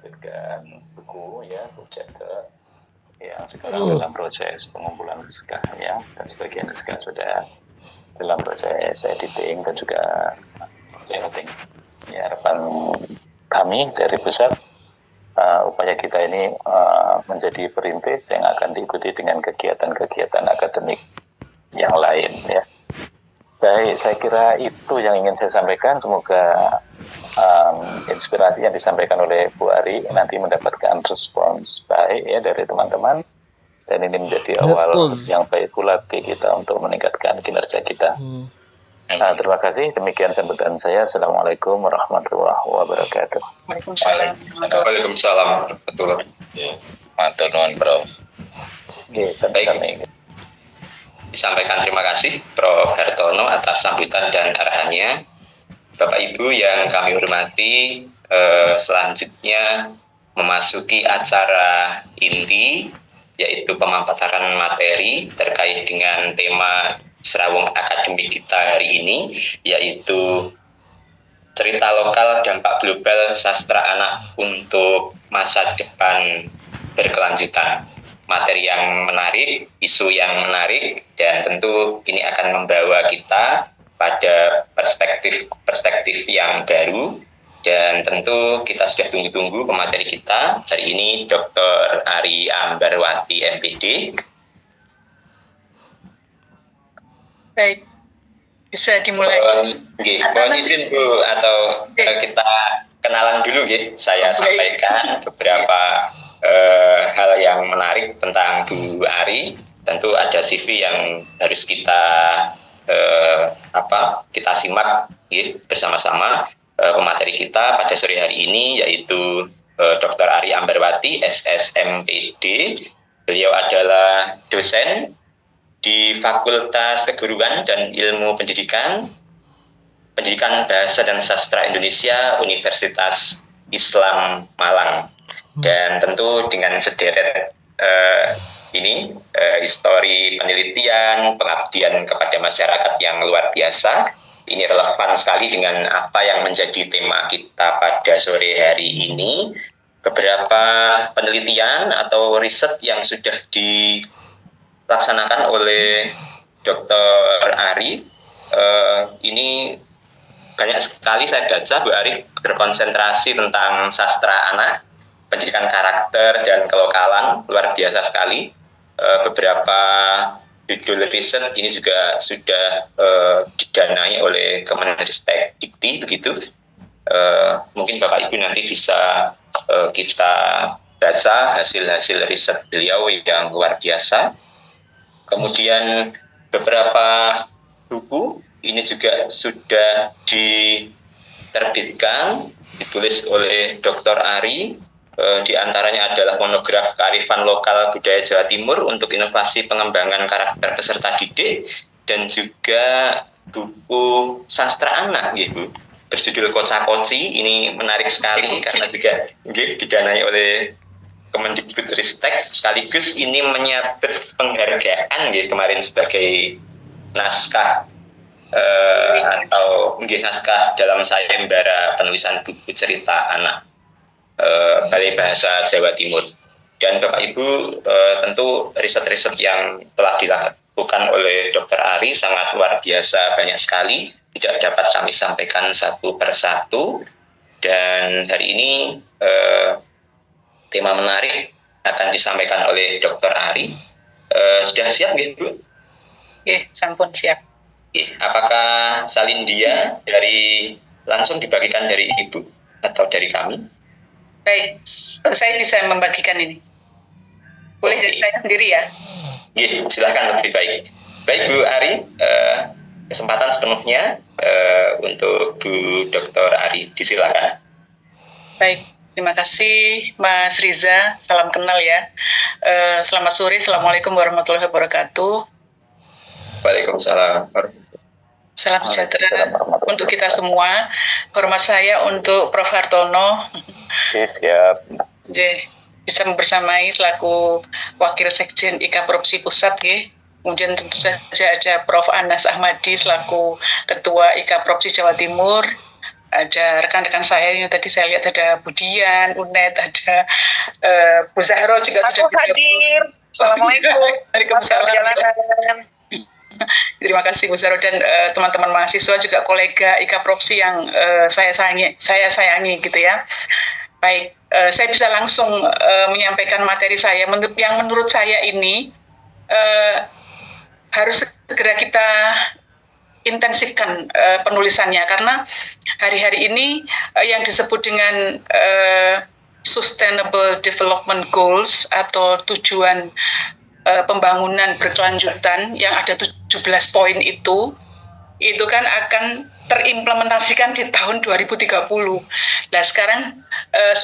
menerbitkan buku ya, buku cetak yang sekarang dalam proses pengumpulan naskah ya, dan sebagian naskah sudah dalam proses editing dan juga editing. Ya, harapan kami dari pusat upaya kita ini menjadi perintis yang akan diikuti dengan kegiatan-kegiatan akademik yang lain ya. Baik, saya kira itu yang ingin saya sampaikan. Semoga inspirasi yang disampaikan oleh Bu Ari nanti mendapatkan respons baik ya dari teman-teman, dan ini menjadi awal yang baik pula bagi kita untuk meningkatkan kinerja kita. Terima kasih. Demikian sambutan saya. Assalamualaikum warahmatullahi wabarakatuh. Waalaikumsalam warahmatullahi wabarakatuh. Matur nuwun, Prof. Baik. Disampaikan terima kasih Prof. Hartono atas sambutan dan arahannya. Bapak Ibu yang kami hormati, selanjutnya memasuki acara inti, yaitu pemaparan materi terkait dengan tema serawung akademik kita hari ini, yaitu cerita lokal dampak global sastra anak untuk masa depan berkelanjutan. Materi yang menarik, isu yang menarik, dan tentu ini akan membawa kita pada perspektif yang baru, dan tentu kita sudah tunggu-tunggu pemateri kita hari ini, Dr. Ari Ambarwati MPD. Baik, bisa dimulai. Mohon izin Bu, atau kita kenalan dulu ya. Saya sampaikan beberapa hal yang menarik tentang Bu Ari. Tentu ada CV yang harus kita simak ya, bersama-sama. Pemateri kita pada sore hari ini yaitu Dr. Ari Ambarwati SSMPD. Beliau adalah dosen di Fakultas Keguruan dan Ilmu Pendidikan Bahasa dan Sastra Indonesia Universitas Islam Malang. Dan tentu dengan sederet histori penelitian, pengabdian kepada masyarakat yang luar biasa, ini relevan sekali dengan apa yang menjadi tema kita pada sore hari ini. Beberapa penelitian atau riset yang sudah dilaksanakan oleh Dr. Ari, ini banyak sekali saya baca Bu Ari berkonsentrasi tentang sastra anak, pendidikan karakter dan kelokalan, luar biasa sekali. Beberapa judul riset ini juga sudah didanai oleh Kemenristek Dikti begitu. Mungkin Bapak Ibu nanti bisa kita baca hasil-hasil riset beliau yang luar biasa. Kemudian beberapa buku ini juga sudah diterbitkan, ditulis oleh Dr. Ari. Di antaranya adalah monograf kearifan lokal budaya Jawa Timur untuk inovasi pengembangan karakter peserta didik, dan juga buku sastra anak gitu, berjudul Koca-Koci. Ini menarik sekali karena juga didanai oleh Kemendikbudristek, sekaligus ini menyabet penghargaan kemarin sebagai naskah atau naskah dalam sayembara penulisan buku cerita anak Balai Bahasa Jawa Timur. Dan Bapak Ibu, tentu riset-riset yang telah dilakukan oleh Dr. Ari sangat luar biasa, banyak sekali, tidak dapat kami sampaikan satu persatu. Dan hari ini tema menarik akan disampaikan oleh Dr. Ari. Sudah siap Bu? Sampun siap. Apakah Salindia langsung dibagikan dari Ibu atau dari kami? Baik, saya bisa membagikan ini. Boleh dari saya sendiri ya? Silakan, lebih baik. Baik Bu Ari, kesempatan sepenuhnya untuk Bu Dr. Ari, disilakan. Baik, terima kasih Mas Riza, salam kenal ya. Selamat sore, Assalamualaikum warahmatullahi wabarakatuh. Waalaikumsalam. Salam sejahtera untuk kita semua. Hormat saya untuk Prof. Hartono. Siap. Bisa bersamai selaku Wakil Sekjen IKAPROPSI Pusat. Kemudian tentu saja ada Prof. Anas Ahmadi selaku Ketua IKAPROPSI Jawa Timur. ada rekan-rekan saya yang tadi saya lihat ada Budian, Unet, ada Bu Zahro juga Aku sudah hadir. Assalamualaikum. Waalaikumsalam. Terima kasih Bu Zahro dan teman-teman mahasiswa juga kolega IKA Propsi yang saya sayangi gitu ya. Baik, saya bisa langsung menyampaikan materi saya yang menurut saya ini harus segera kita intensifkan penulisannya karena hari-hari ini yang disebut dengan Sustainable Development Goals atau tujuan pembangunan berkelanjutan yang ada 17 poin itu kan akan terimplementasikan di tahun 2030. Nah sekarang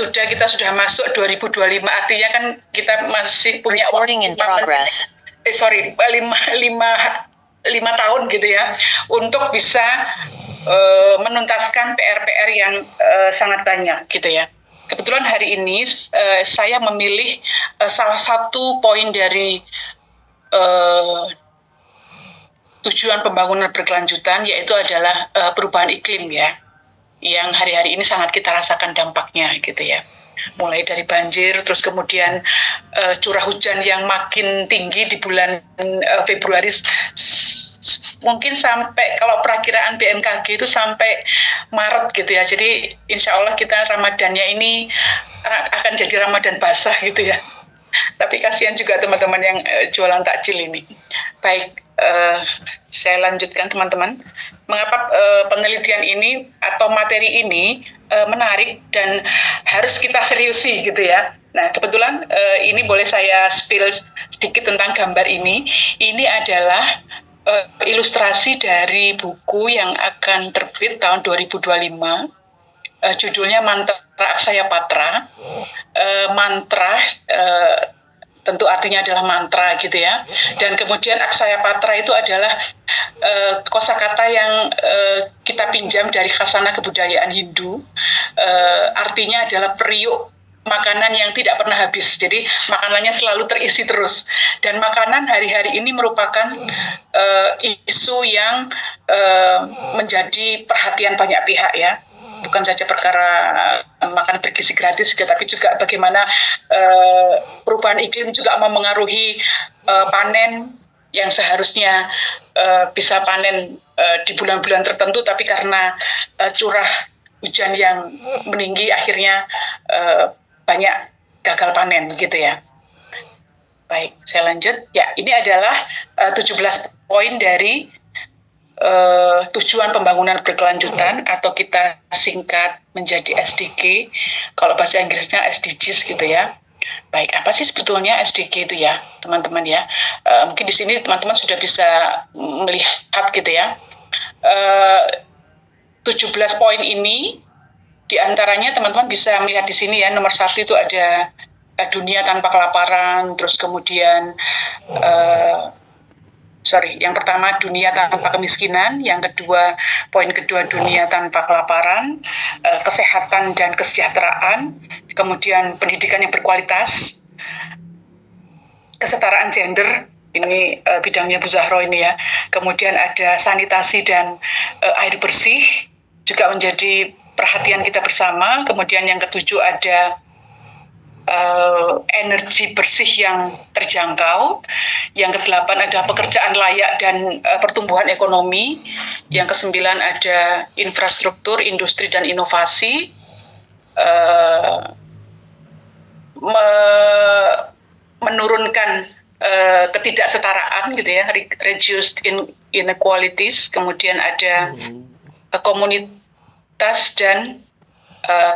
kita sudah masuk 2025, artinya kan kita masih punya Recording in progress. 5 tahun gitu ya untuk bisa menuntaskan PR-PR yang sangat banyak gitu ya. Kebetulan hari ini saya memilih salah satu poin dari tujuan pembangunan berkelanjutan, yaitu adalah perubahan iklim ya, yang hari-hari ini sangat kita rasakan dampaknya gitu ya. Mulai dari banjir, terus kemudian curah hujan yang makin tinggi di bulan Februari, mungkin sampai kalau perakiraan BMKG itu sampai Maret gitu ya. Jadi insya Allah kita Ramadannya ini akan jadi Ramadan basah gitu ya. Tapi kasihan juga teman-teman yang jualan takjil ini. Baik, saya lanjutkan teman-teman. Mengapa penelitian ini atau materi ini menarik dan harus kita seriusi gitu ya. Nah kebetulan ini boleh saya spill sedikit tentang gambar ini. Ini adalah ilustrasi dari buku yang akan terbit tahun 2025. Judulnya Mantra Aksaya Patra. Mantra tentu artinya adalah mantra gitu ya. Dan kemudian Aksaya Patra itu adalah kosakata yang kita pinjam dari khasana kebudayaan Hindu. Artinya adalah periuk makanan yang tidak pernah habis. Jadi makanannya selalu terisi terus. Dan makanan hari-hari ini merupakan isu yang menjadi perhatian banyak pihak ya. Bukan saja perkara makan bergizi gratis, tapi juga bagaimana perubahan iklim juga memengaruhi panen yang seharusnya bisa panen di bulan-bulan tertentu, tapi karena curah hujan yang meninggi akhirnya banyak gagal panen gitu ya. Baik, saya lanjut. Ya, ini adalah 17 poin dari tujuan pembangunan berkelanjutan atau kita singkat menjadi SDG. Kalau bahasa Inggrisnya SDGs gitu ya. Baik, apa sih sebetulnya SDG itu ya, teman-teman ya? Mungkin di sini teman-teman sudah bisa melihat gitu ya. 17 poin ini diantaranya teman-teman bisa melihat di sini ya. Nomor 1 itu ada dunia tanpa kelaparan, terus kemudian yang pertama dunia tanpa kemiskinan, yang kedua poin kedua dunia tanpa kelaparan, kesehatan dan kesejahteraan, kemudian pendidikan yang berkualitas, kesetaraan gender, ini bidangnya Bu Zahro ini ya, kemudian ada sanitasi dan air bersih juga menjadi perhatian kita bersama, kemudian yang ketujuh ada energi bersih yang terjangkau. Yang kedelapan ada pekerjaan layak dan pertumbuhan ekonomi. Yang kesembilan ada infrastruktur, industri dan inovasi. Menurunkan ketidaksetaraan gitu ya, reduced inequalities. Kemudian ada komunitas dan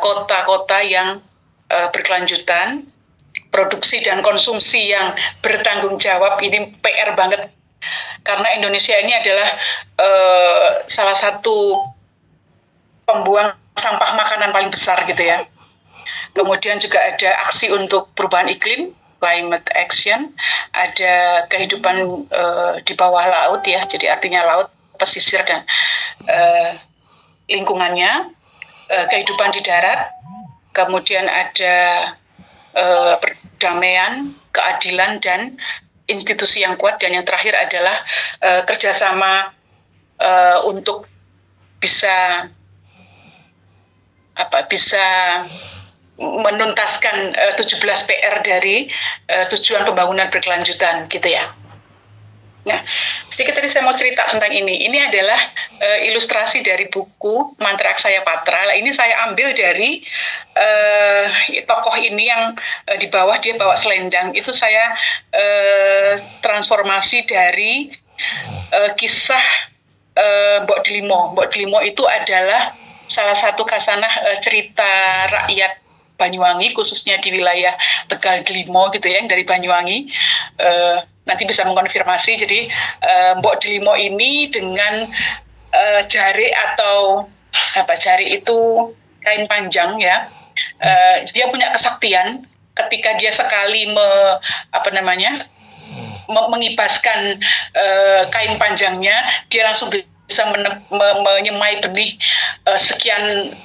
kota-kota yang berkelanjutan, produksi dan konsumsi yang bertanggung jawab. Ini PR banget karena Indonesia ini adalah salah satu pembuang sampah makanan paling besar gitu ya. Kemudian juga ada aksi untuk perubahan iklim, climate action, ada kehidupan di bawah laut ya, jadi artinya laut, pesisir dan lingkungannya, kehidupan di darat. Kemudian ada perdamaian, keadilan, dan institusi yang kuat. Dan yang terakhir adalah kerjasama untuk bisa bisa menuntaskan 17 PR dari tujuan pembangunan berkelanjutan gitu ya. Nah, sedikit tadi saya mau cerita tentang ini. Ini adalah ilustrasi dari buku Mantra Aksaya Patra. Ini saya ambil dari tokoh ini yang di bawah dia bawa selendang. Itu saya transformasi dari kisah Mbok Delimo. Mbok Delimo itu adalah salah satu khasanah cerita rakyat Banyuwangi, khususnya di wilayah Tegal Delimo gitu ya, yang dari Banyuwangi. Nanti bisa mengkonfirmasi. Jadi Mbok Delimo ini dengan jari atau jari itu kain panjang ya, dia punya kesaktian ketika dia sekali mengibaskan kain panjangnya, dia langsung bisa menyemai benih sekian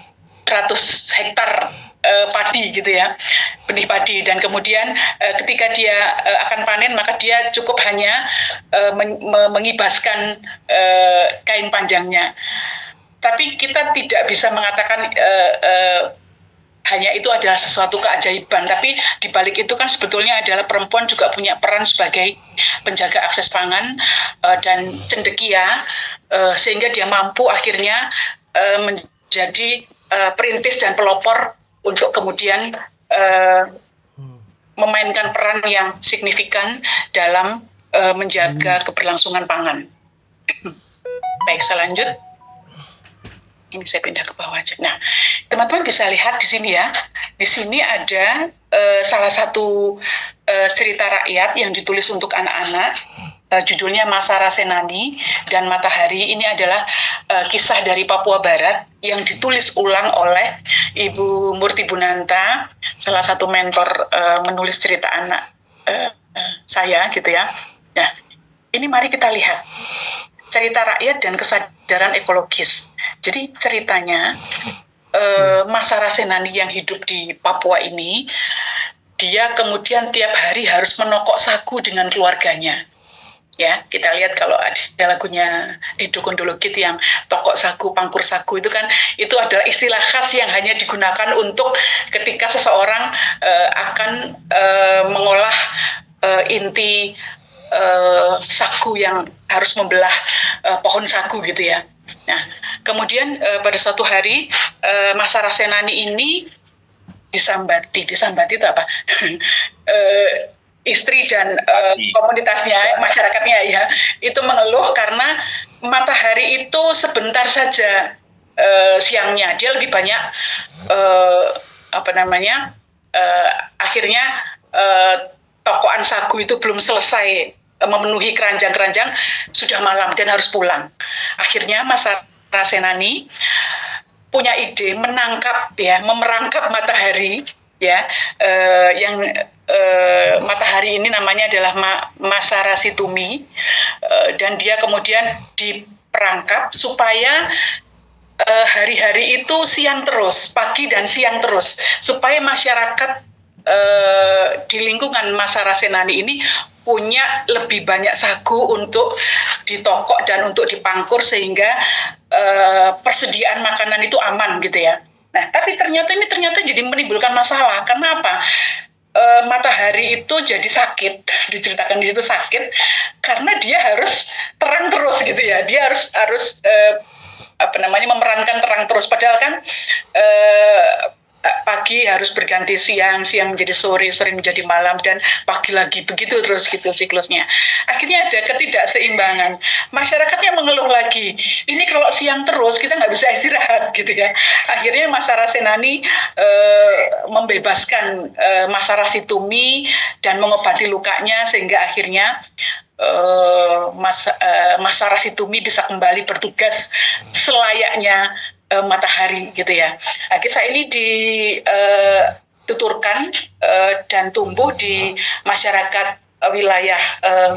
ratus hektar padi gitu ya, benih padi. Dan kemudian ketika dia akan panen, maka dia cukup hanya mengibaskan kain panjangnya. Tapi kita tidak bisa mengatakan hanya itu adalah sesuatu keajaiban, tapi di balik itu kan sebetulnya adalah perempuan juga punya peran sebagai penjaga akses pangan dan cendekia, sehingga dia mampu akhirnya menjadi perintis dan pelopor untuk kemudian memainkan peran yang signifikan dalam menjaga keberlangsungan pangan. Baik, saya lanjut. Ini saya pindah ke bawah aja. Nah, teman-teman bisa lihat di sini ya. Di sini ada salah satu cerita rakyat yang ditulis untuk anak-anak. Judulnya Masara Senani dan Matahari. Ini adalah kisah dari Papua Barat yang ditulis ulang oleh Ibu Murti Bunanta, salah satu mentor menulis cerita anak saya gitu ya. Nah, ini mari kita lihat cerita rakyat dan kesadaran ekologis. Jadi ceritanya Masara Senani yang hidup di Papua ini, dia kemudian tiap hari harus menokok sagu dengan keluarganya. Ya, kita lihat kalau ada lagunya Edo Kondologit yang tokok sagu, pangkur sagu itu kan, itu adalah istilah khas yang hanya digunakan untuk ketika seseorang akan mengolah inti sagu yang harus membelah pohon sagu gitu ya. Nah, kemudian pada suatu hari Masara Senani ini disambati itu apa? Istri dan komunitasnya, masyarakatnya ya, itu mengeluh karena matahari itu sebentar saja siangnya, dia lebih banyak akhirnya tokoan sagu itu belum selesai memenuhi keranjang-keranjang, sudah malam dan harus pulang. Akhirnya Masara Senani punya ide memerangkap matahari ya, yang matahari ini namanya adalah Masara Situmi, dan dia kemudian diperangkap supaya hari-hari itu siang terus, pagi dan siang terus, supaya masyarakat di lingkungan Masara Senani ini punya lebih banyak sagu untuk ditokok dan untuk dipangkur, sehingga persediaan makanan itu aman gitu ya. Nah, tapi ternyata jadi menimbulkan masalah. Kenapa? Matahari itu jadi sakit, diceritakan di situ sakit karena dia harus terang terus gitu ya. Dia harus memerankan terang terus, padahal kan pagi harus berganti siang menjadi sore menjadi malam, dan pagi lagi, begitu terus gitu siklusnya. Akhirnya ada ketidakseimbangan. Masyarakatnya mengeluh lagi, ini kalau siang terus kita nggak bisa istirahat gitu ya. Akhirnya Masara Senani membebaskan Masara Situmi dan mengobati lukanya, sehingga akhirnya Masara Situmi bisa kembali bertugas selayaknya matahari gitu ya. Kisah ini dituturkan dan tumbuh di masyarakat wilayah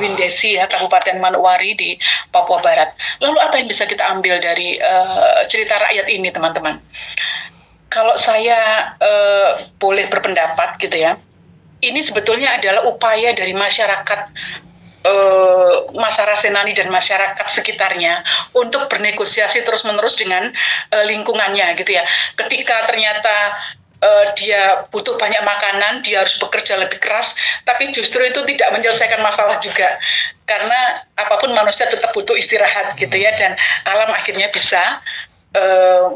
Windesi ya, Kabupaten Manokwari di Papua Barat. Lalu apa yang bisa kita ambil dari cerita rakyat ini, teman-teman? Kalau saya boleh berpendapat gitu ya, ini sebetulnya adalah upaya dari masyarakat masyarakat Senani dan masyarakat sekitarnya untuk bernegosiasi terus-menerus dengan lingkungannya gitu ya. Ketika ternyata dia butuh banyak makanan, dia harus bekerja lebih keras, tapi justru itu tidak menyelesaikan masalah juga, karena apapun manusia tetap butuh istirahat gitu ya, dan alam akhirnya bisa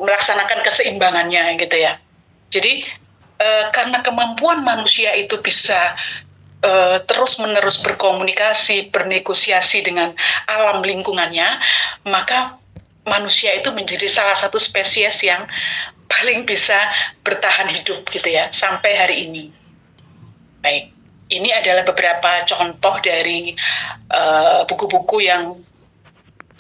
melaksanakan keseimbangannya gitu ya. Jadi karena kemampuan manusia itu bisa terus-menerus berkomunikasi, bernegosiasi dengan alam lingkungannya, maka manusia itu menjadi salah satu spesies yang paling bisa bertahan hidup gitu ya sampai hari ini. Baik, ini adalah beberapa contoh dari buku-buku yang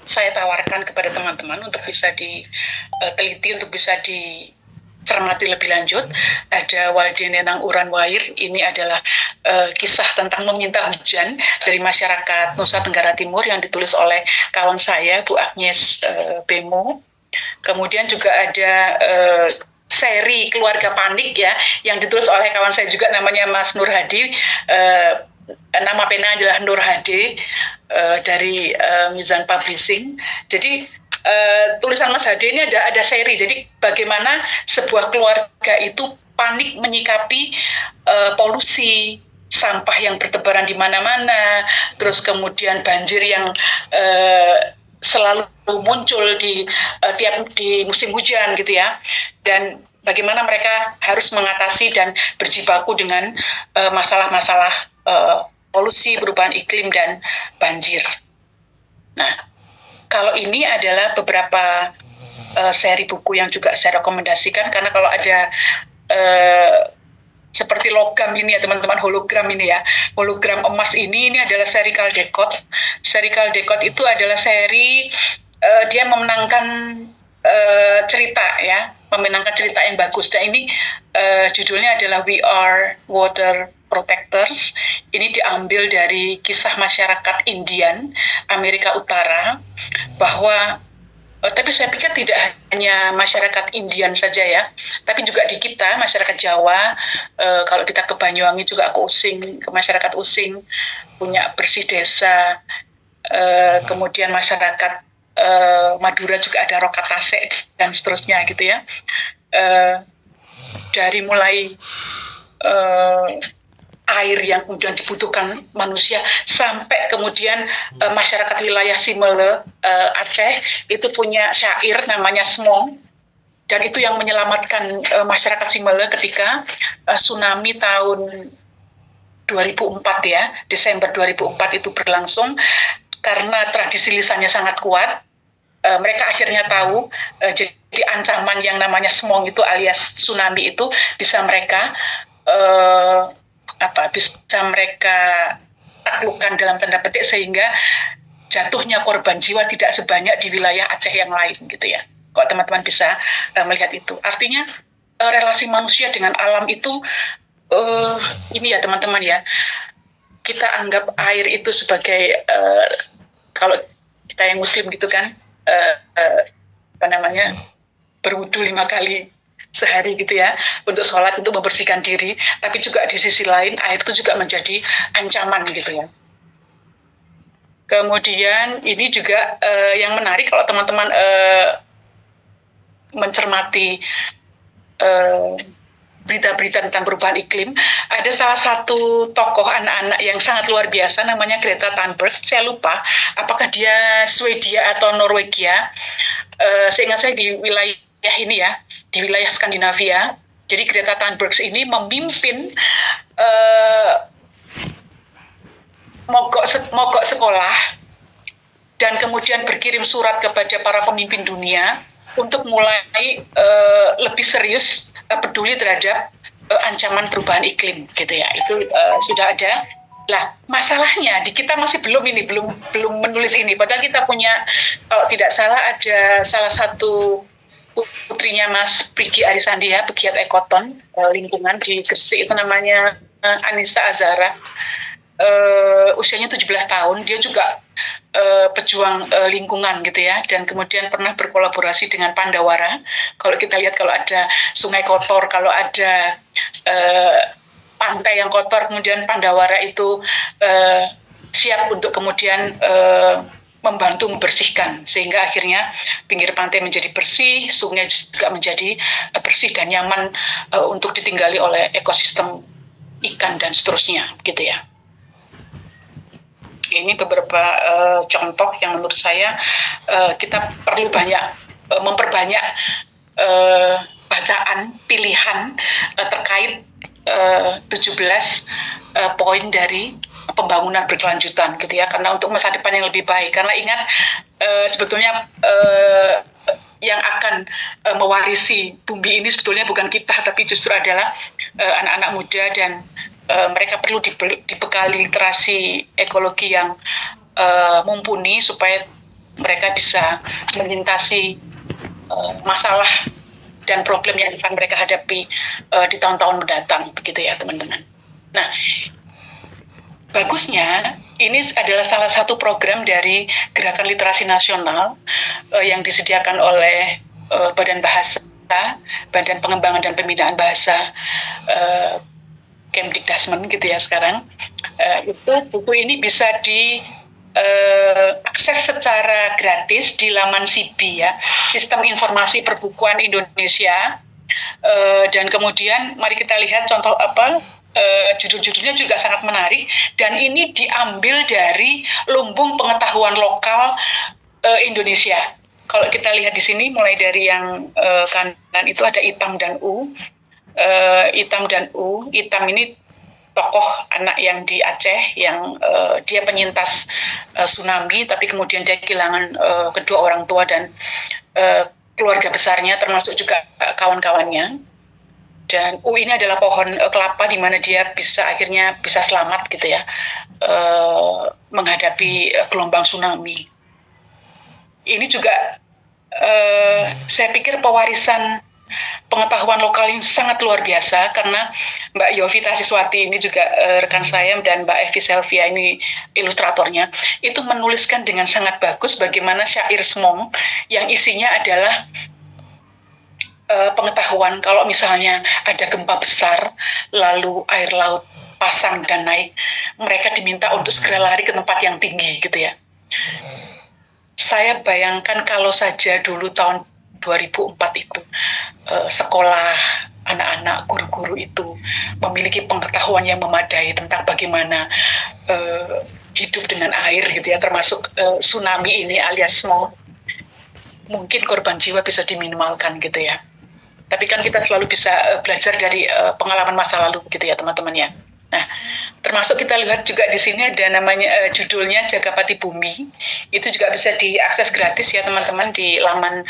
saya tawarkan kepada teman-teman untuk bisa diteliti, untuk bisa dicermati lebih lanjut. Ada Waldenenang Uran Wair, ini adalah kisah tentang meminta hujan dari masyarakat Nusa Tenggara Timur yang ditulis oleh kawan saya, Bu Agnes Bemo. Kemudian juga ada seri Keluarga Panik ya, yang ditulis oleh kawan saya juga namanya Mas Nur Hadi. Nama pena adalah Nur Hadi dari Mizan Publishing. Jadi tulisan Mas Hadi ini ada seri. Jadi bagaimana sebuah keluarga itu panik menyikapi polusi, sampah yang bertebaran di mana-mana, terus kemudian banjir yang selalu muncul di musim hujan gitu ya, dan bagaimana mereka harus mengatasi dan berjibaku dengan masalah-masalah polusi, perubahan iklim dan banjir. Nah, kalau ini adalah beberapa seri buku yang juga saya rekomendasikan, karena kalau ada seperti logam ini ya teman-teman, hologram ini ya, hologram emas ini adalah seri Caldecott. Seri Caldecott itu adalah seri dia memenangkan cerita ya, memenangkan cerita yang bagus. Dan ini judulnya adalah We Are Water Protectors. Ini diambil dari kisah masyarakat Indian Amerika Utara, bahwa tapi saya pikir tidak hanya masyarakat Indian saja ya, tapi juga di kita, masyarakat Jawa, kalau kita ke Banyuwangi juga ke Using, ke masyarakat Using, punya bersih desa, kemudian masyarakat Madura juga ada Rokatase, dan seterusnya gitu ya. Dari mulai air yang kemudian dibutuhkan manusia, sampai kemudian masyarakat wilayah Simele Aceh itu punya syair namanya Smong, dan itu yang menyelamatkan masyarakat Simele ketika tsunami tahun 2004 ya, Desember 2004 itu berlangsung. Karena tradisi lisannya sangat kuat, mereka akhirnya tahu jadi ancaman yang namanya Smong itu alias tsunami itu bisa mereka taklukkan dalam tanda petik, sehingga jatuhnya korban jiwa tidak sebanyak di wilayah Aceh yang lain gitu ya. Kok teman-teman bisa melihat itu, artinya relasi manusia dengan alam itu ini ya teman-teman ya, kita anggap air itu sebagai kalau kita yang muslim gitu kan, berwudu 5 kali sehari gitu ya, untuk sholat, untuk membersihkan diri, tapi juga di sisi lain air itu juga menjadi ancaman gitu ya. Kemudian ini juga yang menarik kalau teman-teman mencermati berita-berita tentang perubahan iklim, ada salah satu tokoh anak-anak yang sangat luar biasa namanya Greta Thunberg. Saya lupa apakah dia Swedia atau Norwegia, seingat saya di wilayah ini ya, di wilayah Skandinavia. Jadi Greta Thunberg ini memimpin mogok sekolah, dan kemudian berkirim surat kepada para pemimpin dunia untuk mulai lebih serius peduli terhadap ancaman perubahan iklim gitu ya. Itu sudah ada. Lah, masalahnya di kita masih belum menulis ini, padahal kita punya, kalau tidak salah ada salah satu putrinya Mas Prigi Arisandi ya, pegiat ekoton lingkungan di Gresik, itu namanya Anissa Azara, usianya 17 tahun, dia juga pejuang lingkungan gitu ya, dan kemudian pernah berkolaborasi dengan Pandawara. Kalau kita lihat, kalau ada sungai kotor, kalau ada pantai yang kotor, kemudian Pandawara itu siap untuk kemudian membantu membersihkan, sehingga akhirnya pinggir pantai menjadi bersih, sungai juga menjadi bersih dan nyaman untuk ditinggali oleh ekosistem ikan dan seterusnya, gitu ya. Ini beberapa contoh yang menurut saya kita perlu memperbanyak bacaan pilihan terkait 17 poin dari pembangunan berkelanjutan, gitu ya, karena untuk masa depan yang lebih baik. Karena ingat, sebetulnya yang akan mewarisi bumi ini sebetulnya bukan kita, tapi justru adalah anak-anak muda, dan mereka perlu dibekali literasi ekologi yang mumpuni supaya mereka bisa melintasi masalah dan problem yang akan mereka hadapi di tahun-tahun mendatang, begitu ya teman-teman. Nah, bagusnya ini adalah salah satu program dari Gerakan Literasi Nasional yang disediakan oleh Badan Bahasa, Badan Pengembangan dan Pembinaan Bahasa, Kemdikdasmen, gitu ya sekarang. Buku ini bisa diakses secara gratis di laman SIBI, ya, Sistem Informasi Perbukuan Indonesia. Dan kemudian mari kita lihat contoh judul-judulnya juga sangat menarik, dan ini diambil dari Lumbung Pengetahuan Lokal Indonesia. Kalau kita lihat di sini, mulai dari yang kanan itu ada Itam dan U. Itam ini tokoh anak yang di Aceh, yang dia penyintas tsunami, tapi kemudian dia kehilangan kedua orang tua dan keluarga besarnya, termasuk juga kawan-kawannya. Dan U ini adalah pohon kelapa di mana dia akhirnya bisa selamat, gitu ya, menghadapi gelombang tsunami. Ini juga saya pikir pewarisan pengetahuan lokal yang sangat luar biasa, karena Mbak Yovita Siswati ini juga rekan saya, dan Mbak Evi Selvia ini ilustratornya, itu menuliskan dengan sangat bagus bagaimana syair Semong yang isinya adalah pengetahuan. Kalau misalnya ada gempa besar, lalu air laut pasang dan naik, mereka diminta untuk segera lari ke tempat yang tinggi, gitu ya. Saya bayangkan kalau saja dulu tahun 2004 itu sekolah, anak-anak, guru-guru itu memiliki pengetahuan yang memadai tentang bagaimana hidup dengan air, gitu ya, termasuk tsunami ini alias Semong, mungkin korban jiwa bisa diminimalkan, gitu ya. Tapi kan kita selalu bisa belajar dari pengalaman masa lalu, gitu ya teman-teman ya. Nah, termasuk kita lihat juga di sini ada namanya judulnya Jagapati Bumi. Itu juga bisa diakses gratis ya teman-teman di laman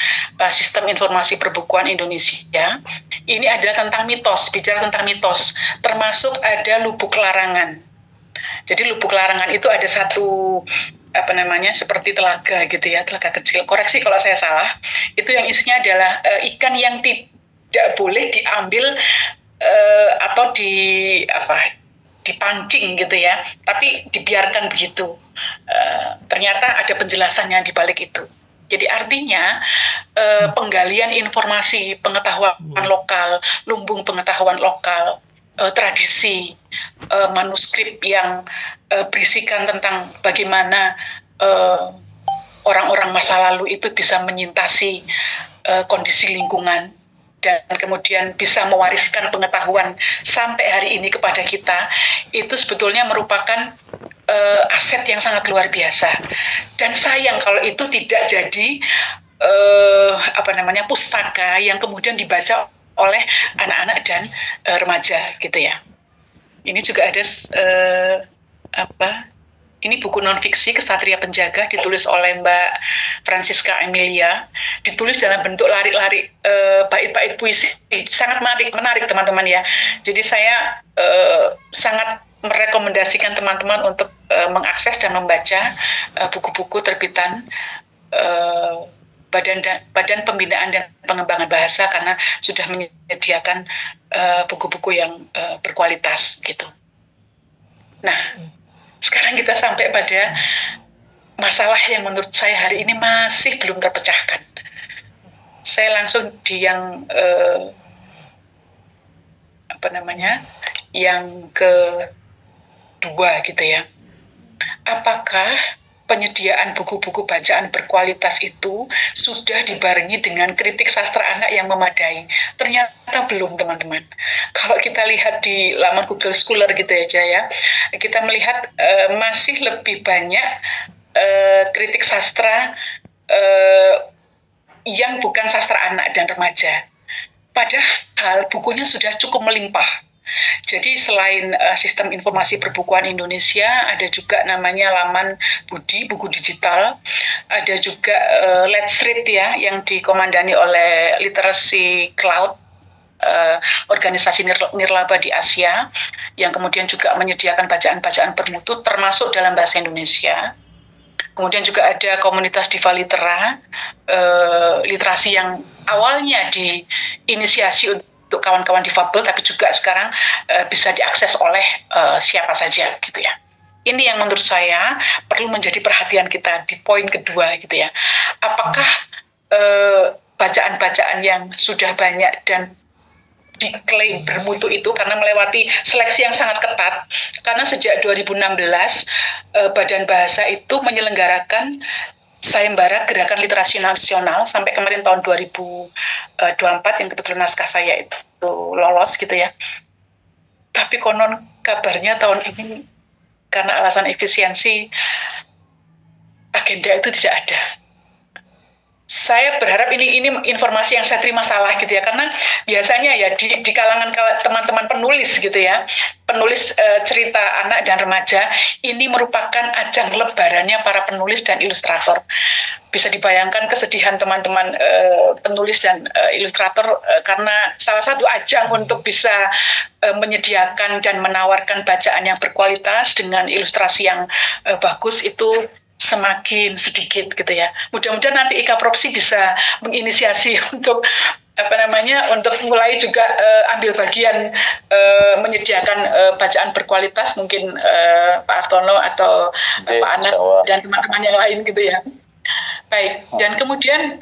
Sistem Informasi Perbukuan Indonesia. Ini adalah tentang mitos, bicara tentang mitos. Termasuk ada Lubuk Larangan. Jadi Lubuk Larangan itu ada satu seperti telaga, gitu ya, telaga kecil. Koreksi kalau saya salah. Itu yang isinya adalah ikan yang tidak boleh diambil atau dipancing, gitu ya, tapi dibiarkan begitu. Ternyata ada penjelasannya di balik itu. Jadi artinya penggalian informasi pengetahuan lokal, lumbung pengetahuan lokal, tradisi, manuskrip yang berisikan tentang bagaimana orang-orang masa lalu itu bisa menyintasi kondisi lingkungan, dan kemudian bisa mewariskan pengetahuan sampai hari ini kepada kita, itu sebetulnya merupakan aset yang sangat luar biasa. Dan sayang kalau itu tidak jadi pustaka yang kemudian dibaca oleh anak-anak dan remaja, gitu ya. Ini juga ada ini buku non-fiksi Kesatria Penjaga, ditulis oleh Mbak Francisca Emilia, ditulis dalam bentuk larik-larik bait-bait puisi, sangat menarik teman-teman ya. Jadi saya sangat merekomendasikan teman-teman untuk mengakses dan membaca buku-buku terbitan Badan Pembinaan dan Pengembangan Bahasa, karena sudah menyediakan buku-buku yang berkualitas, gitu. Nah, sekarang kita sampai pada masalah yang menurut saya hari ini masih belum terpecahkan. Saya langsung di yang yang kedua, gitu ya. apakah penyediaan buku-buku bacaan berkualitas itu sudah dibarengi dengan kritik sastra anak yang memadai? Ternyata belum, teman-teman. Kalau kita lihat di laman Google Scholar gitu aja ya, kita melihat masih lebih banyak kritik sastra yang bukan sastra anak dan remaja. Padahal bukunya sudah cukup melimpah. Jadi selain sistem informasi perbukuan Indonesia, ada juga namanya laman Budi, buku digital. Ada juga Let's Read ya, yang dikomandani oleh Literasi Cloud, organisasi nirlaba di Asia, yang kemudian juga menyediakan bacaan-bacaan bermutu, termasuk dalam bahasa Indonesia. Kemudian juga ada komunitas Diva Litera, literasi yang awalnya diinisiasi untuk kawan-kawan difabel, tapi juga sekarang bisa diakses oleh siapa saja gitu ya. Ini yang menurut saya perlu menjadi perhatian kita di poin kedua gitu ya. Apakah bacaan-bacaan yang sudah banyak dan diklaim bermutu itu karena melewati seleksi yang sangat ketat, karena sejak 2016 Badan Bahasa itu menyelenggarakan sayembara Gerakan Literasi Nasional sampai kemarin tahun 2024 yang kebetulan naskah saya itu lolos gitu ya. Tapi konon kabarnya tahun ini karena alasan efisiensi agenda itu tidak ada. Saya berharap ini informasi yang saya terima salah gitu ya, karena biasanya ya di kalangan teman-teman penulis gitu ya, penulis cerita anak dan remaja, ini merupakan ajang lebarannya para penulis dan ilustrator. Bisa dibayangkan kesedihan teman-teman penulis dan ilustrator karena salah satu ajang untuk bisa menyediakan dan menawarkan bacaan yang berkualitas dengan ilustrasi yang bagus itu semakin sedikit gitu ya. Mudah-mudahan nanti IKAPROPSI bisa menginisiasi untuk untuk mulai juga ambil bagian menyediakan bacaan berkualitas, mungkin Pak Artono atau Pak Anas dan teman-teman yang lain gitu ya. Baik, dan kemudian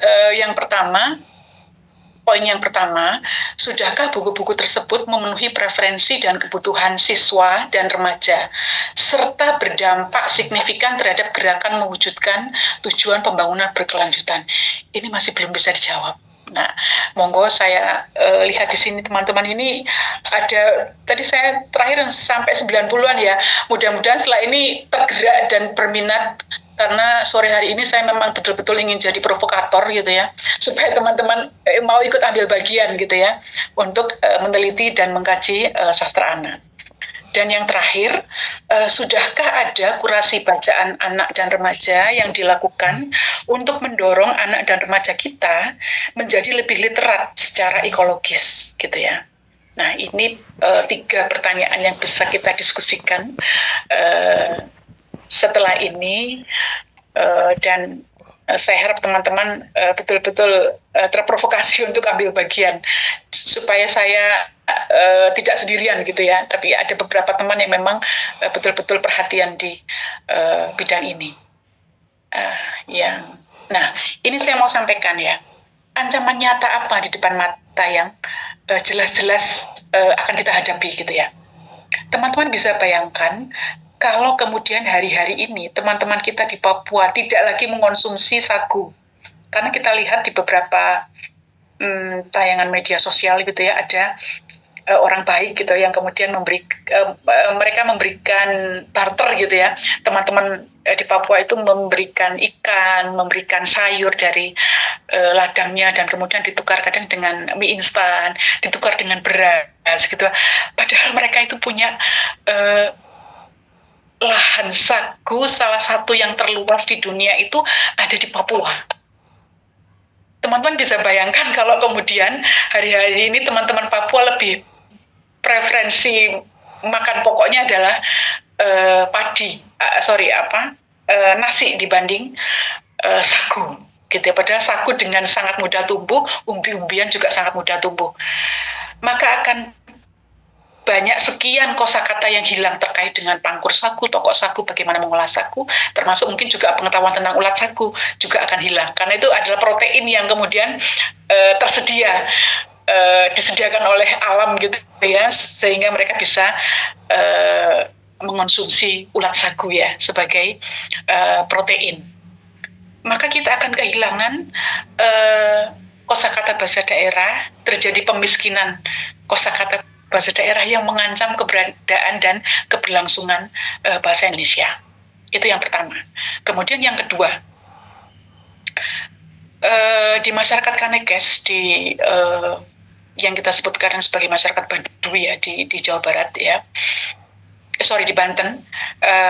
poin yang pertama, sudahkah buku-buku tersebut memenuhi preferensi dan kebutuhan siswa dan remaja, serta berdampak signifikan terhadap gerakan mewujudkan tujuan pembangunan berkelanjutan? Ini masih belum bisa dijawab. Nah, monggo saya lihat di sini teman-teman ini ada, tadi saya terakhir sampai 90-an ya, mudah-mudahan setelah ini tergerak dan berminat, karena sore hari ini saya memang betul-betul ingin jadi provokator gitu ya, supaya teman-teman mau ikut ambil bagian gitu ya, untuk meneliti dan mengkaji sastra anak. Dan yang terakhir, sudahkah ada kurasi bacaan anak dan remaja yang dilakukan untuk mendorong anak dan remaja kita menjadi lebih literat secara ekologis gitu ya. Nah, ini 3 pertanyaan yang bisa kita diskusikan setelah ini, dan saya harap teman-teman betul-betul terprovokasi untuk ambil bagian, supaya saya tidak sendirian gitu ya, tapi ada beberapa teman yang memang betul-betul perhatian di bidang ini. Nah, ini saya mau sampaikan ya, ancaman nyata apa di depan mata yang jelas-jelas akan kita hadapi gitu ya. Teman-teman bisa bayangkan kalau kemudian hari-hari ini teman-teman kita di Papua tidak lagi mengonsumsi sagu, karena kita lihat di beberapa tayangan media sosial gitu ya, ada orang baik gitu yang kemudian mereka memberikan barter gitu ya, teman-teman di Papua itu memberikan ikan, memberikan sayur dari ladangnya, dan kemudian ditukar kadang dengan mie instan, ditukar dengan beras gitu. Padahal mereka itu punya lahan sagu salah satu yang terluas di dunia itu ada di Papua. Teman-teman bisa bayangkan kalau kemudian hari-hari ini teman-teman Papua lebih preferensi makan pokoknya adalah nasi dibanding sagu gitu ya. Padahal sagu dengan sangat mudah tumbuh, umbi-umbian juga sangat mudah tumbuh. Maka akan banyak sekian kosakata yang hilang terkait dengan pangkur sagu, tokok sagu, bagaimana mengolah sagu, termasuk mungkin juga pengetahuan tentang ulat sagu juga akan hilang, karena itu adalah protein yang kemudian disediakan oleh alam gitu ya, sehingga mereka bisa mengonsumsi ulat sagu ya sebagai protein, maka kita akan kehilangan kosakata bahasa daerah, terjadi pemiskinan kosakata bahasa daerah yang mengancam keberadaan dan keberlangsungan bahasa Indonesia. Itu yang pertama. Kemudian yang kedua, di masyarakat Kanekes, yang kita sebut sekarang sebagai masyarakat Baduy ya di Jawa Barat ya, di Banten,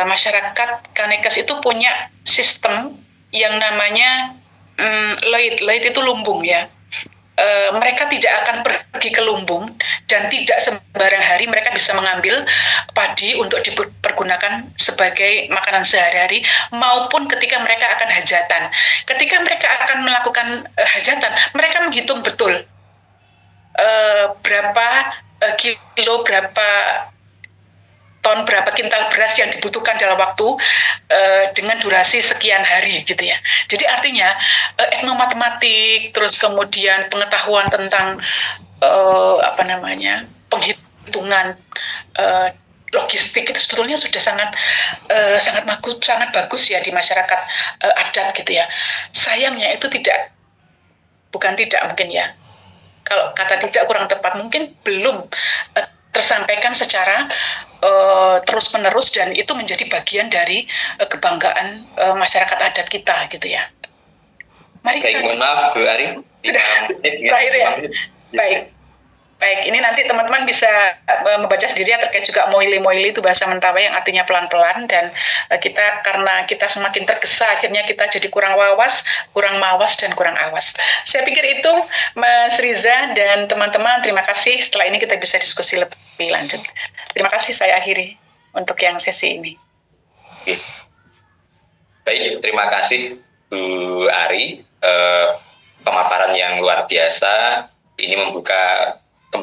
masyarakat Kanekes itu punya sistem yang namanya leit itu lumbung ya. Mereka tidak akan pergi ke lumbung dan tidak sembarang hari mereka bisa mengambil padi untuk dipergunakan sebagai makanan sehari-hari maupun ketika mereka akan hajatan. Ketika mereka akan melakukan hajatan, mereka menghitung betul berapa kilo, berapa ton, berapa kintal beras yang dibutuhkan dalam waktu dengan durasi sekian hari gitu ya. Jadi artinya etnomatematik, terus kemudian pengetahuan tentang penghitungan logistik itu sebetulnya sudah sangat bagus ya di masyarakat adat gitu ya. Sayangnya itu bukan tidak mungkin ya. Kalau kata tidak kurang tepat, mungkin belum tersampaikan secara terus-menerus dan itu menjadi bagian dari kebanggaan masyarakat adat kita gitu ya. Mari kita... Mohon maaf Bu Ari. Sudah terakhir ya. Baik, ini nanti teman-teman bisa membaca sendiri ya, terkait juga moili itu bahasa Mentawai yang artinya pelan-pelan, dan karena kita semakin tergesa akhirnya kita jadi kurang mawas dan kurang awas. Saya pikir itu Mas Riza dan teman-teman, terima kasih. Setelah ini kita bisa diskusi lebih lanjut. Terima kasih, saya akhiri untuk yang sesi ini. Baik, terima kasih Bu Ari. Pemaparan yang luar biasa ini membuka